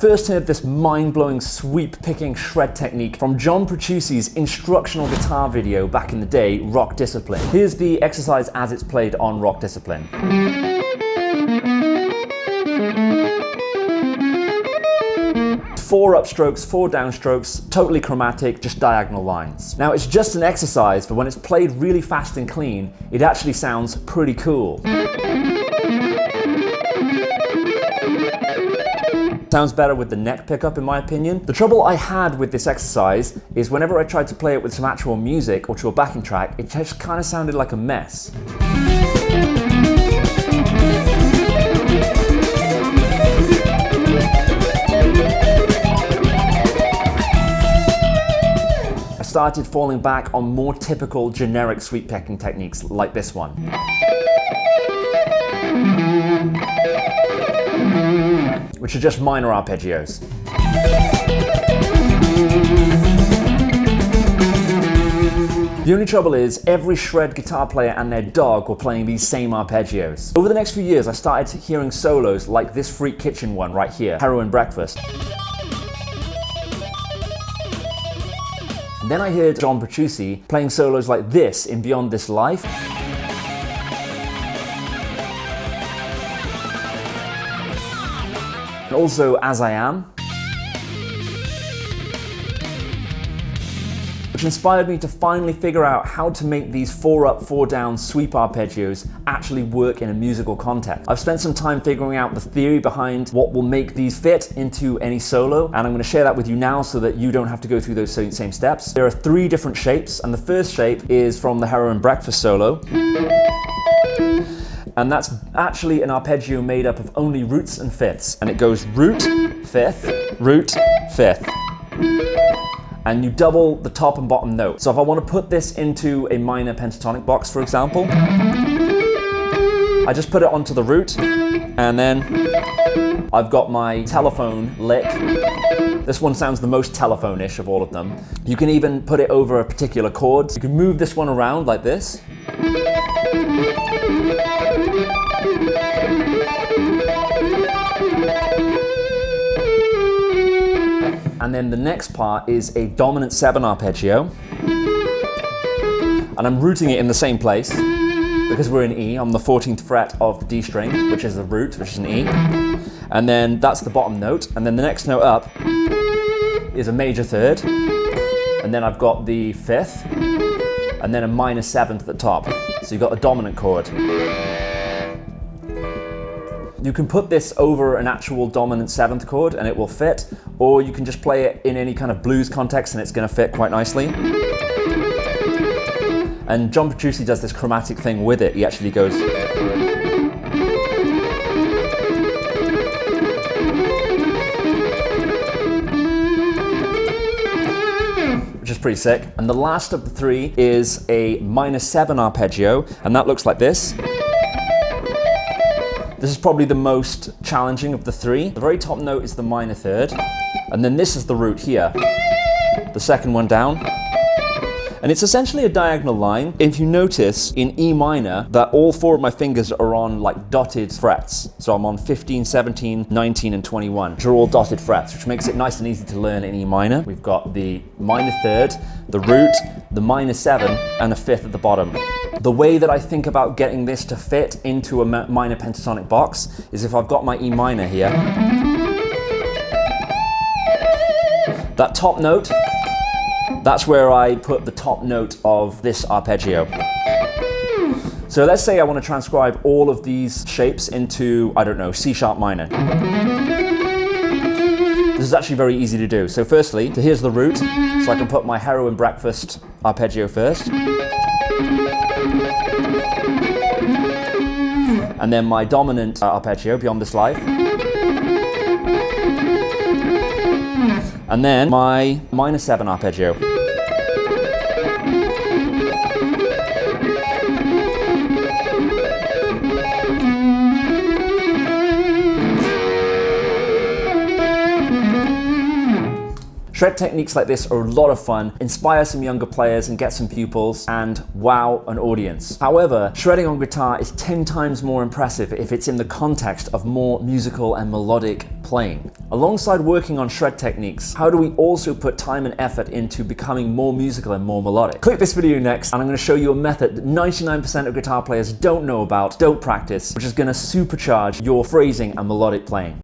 first heard this mind-blowing sweep-picking shred technique from John Petrucci's instructional guitar video back in the day, Rock Discipline. Here's the exercise as it's played on Rock Discipline. 4 upstrokes, 4 downstrokes, totally chromatic, just diagonal lines. Now it's just an exercise, but when it's played really fast and clean, it actually sounds pretty cool. Sounds better with the neck pickup in my opinion. The trouble I had with this exercise is whenever I tried to play it with some actual music or to a backing track, it just kind of sounded like a mess. I started falling back on more typical generic sweep picking techniques like this one. Which are just minor arpeggios. The only trouble is, every shred guitar player and their dog were playing these same arpeggios. Over the next few years, I started hearing solos like this Freak Kitchen one right here, Heroin Breakfast. And then I heard John Petrucci playing solos like this in Beyond This Life. And also As I Am, which inspired me to finally figure out how to make these 4 up, 4 down sweep arpeggios actually work in a musical context. I've spent some time figuring out the theory behind what will make these fit into any solo, and I'm going to share that with you now so that you don't have to go through those same steps. There are 3 different shapes, and the first shape is from the Heroin Breakfast solo. And that's actually an arpeggio made up of only roots and fifths. And it goes root, fifth, root, fifth. And you double the top and bottom note. So if I want to put this into a minor pentatonic box, for example, I just put it onto the root, and then I've got my telephone lick. This one sounds the most telephone-ish of all of them. You can even put it over a particular chord. You can move this one around like this. And then the next part is a dominant 7 arpeggio. And I'm rooting it in the same place because we're in E. I'm the 14th fret of the D string, which is the root, which is an E. And then that's the bottom note. And then the next note up is a major 3rd. And then I've got the 5th. And then a minor 7th at the top. So you've got a dominant chord. You can put this over an actual dominant 7th chord and it will fit, or you can just play it in any kind of blues context and it's going to fit quite nicely. And John Petrucci does this chromatic thing with it. He actually goes... which is pretty sick. And the last of the 3 is a minor 7 arpeggio, and that looks like this. This is probably the most challenging of the 3. The very top note is the minor 3rd, and then this is the root here, the second one down. And it's essentially a diagonal line. If you notice in E minor that all 4 of my fingers are on like dotted frets. So I'm on 15, 17, 19, and 21, which are all dotted frets, which makes it nice and easy to learn in E minor. We've got the minor 3rd, the root, the minor 7, and a 5th at the bottom. The way that I think about getting this to fit into a minor pentatonic box is if I've got my E minor here. That top note, that's where I put the top note of this arpeggio. So let's say I want to transcribe all of these shapes into, I don't know, C sharp minor. This is actually very easy to do. So firstly, so here's the root, so I can put my Heroin Breakfast arpeggio first. And then my dominant arpeggio, Beyond This Life. And then my minor 7 arpeggio. Shred techniques like this are a lot of fun, inspire some younger players and get some pupils, and wow an audience. However, shredding on guitar is 10 times more impressive if it's in the context of more musical and melodic playing. Alongside working on shred techniques, how do we also put time and effort into becoming more musical and more melodic? Click this video next and I'm going to show you a method that 99% of guitar players don't know about, don't practice, which is going to supercharge your phrasing and melodic playing.